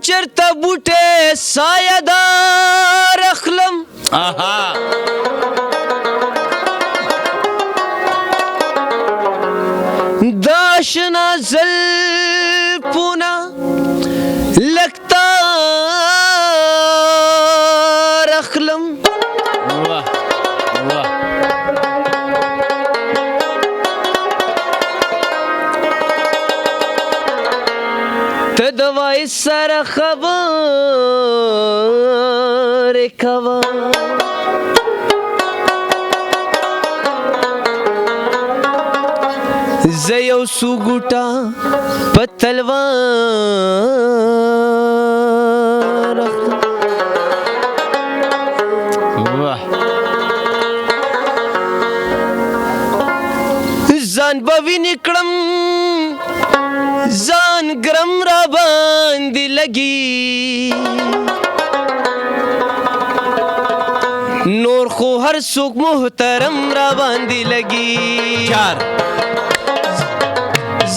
چرته بوټی سایه دار اخلم د اشنا زلفونه لږ تار اخلم ته د وایس سره خبرې کوه زه یو څو ګوټه په تلوار اخلم ځان به وینې کړم ځان ګرم را باندې لګي نور خو هر څوک محترم را باندې لګي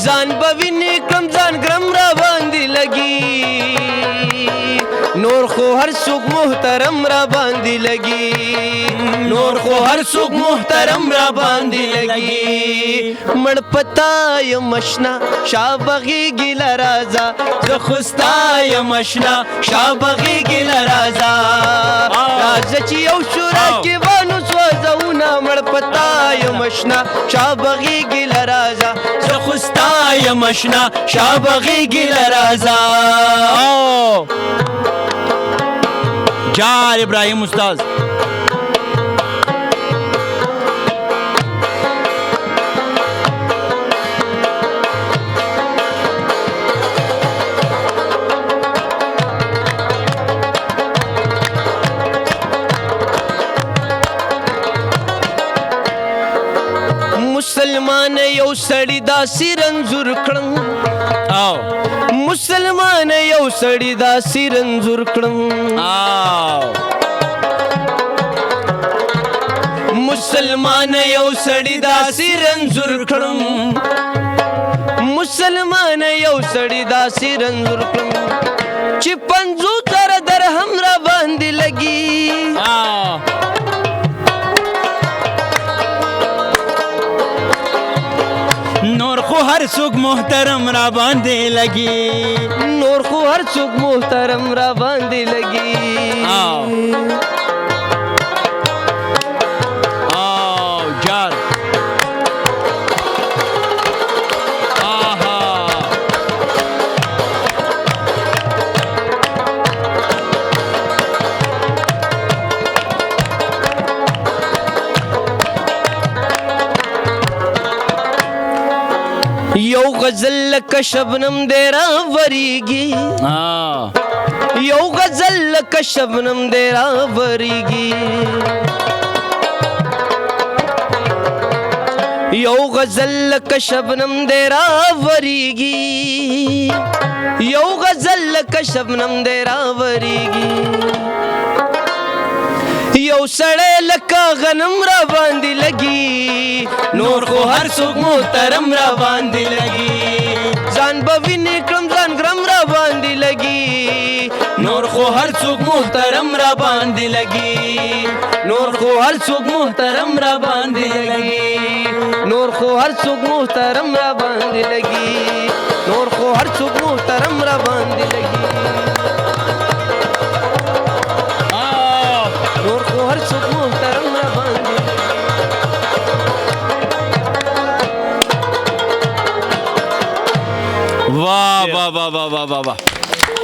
ځان به وینې کړم ځان ګرم را باندې لګي نور خو هر څوک محترم را باندې لګي نور خو هر څوک محترم را باندې لګي مړ پتا یم اشنا شابغي ګل رازا زه خوستا یم اشنا شابغي ګل رازا راځه چې یو شورا کې وانو سوځونه مړ پتا یم اشنا شابغي ګل رازا زه خوستا یم اشنا شابغي ګل رازا جار ابراهیم استاد مسلمان یو سړی داسې رنځور کړم مسلمان یو سړی داسې رنځور کړم مسلمان یو سړی داسې رنځور کړم مسلمان یو سړی داسې رنځور کړم چې 50,000 درهم را باندې لګي نور خو هر څوک محترم را باندې لګي نور خو هر څوک محترم را باندې لګي جار یو غزل لکه شبنم دی راوریږي یو غزل لکه شبنم دی راوریږي یو غزل لکه شبنم دی راوریږي یو غزل لکه شبنم دی راوریږي یو سړی لکه غنم را باندې لګي نور خو هر څوک محترم را باندې لګي ځان به وینې کړم ځان ګرم را باندې لګي نور خو هر څوک محترم را باندې لګي نور خو هر څوک محترم را باندې لګي نور خو هر څوک محترم را باندې لګي نور خو هر څوک محترم را باندې لګي نور خو هر څوک محترم را باندې वाह वाह वाह वाह वाह वाह वाह